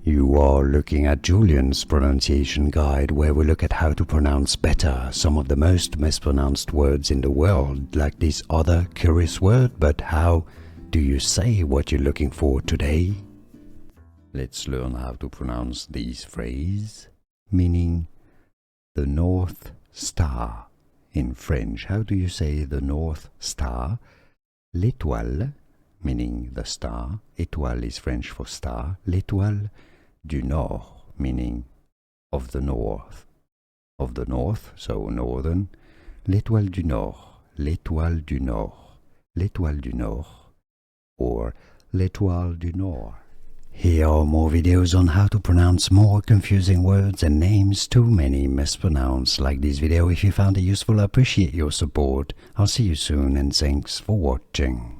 You are looking at Julian's pronunciation guide, where we look at how to pronounce better some of the most mispronounced words in the world, like this other curious word. But how do you say what you're looking for today? Let's learn how to pronounce this phrase, meaning the North Star in French. How do you say the North Star? L'étoile, meaning the star. Étoile is French for star. L'étoile du Nord, meaning of the north. Of the north, so northern. L'étoile du Nord, l'étoile du Nord, l'étoile du Nord, or l'étoile du Nord. Here are more videos on how to pronounce more confusing words and names too many mispronounced. Like this video if you found it useful. I appreciate your support. I'll see you soon and thanks for watching.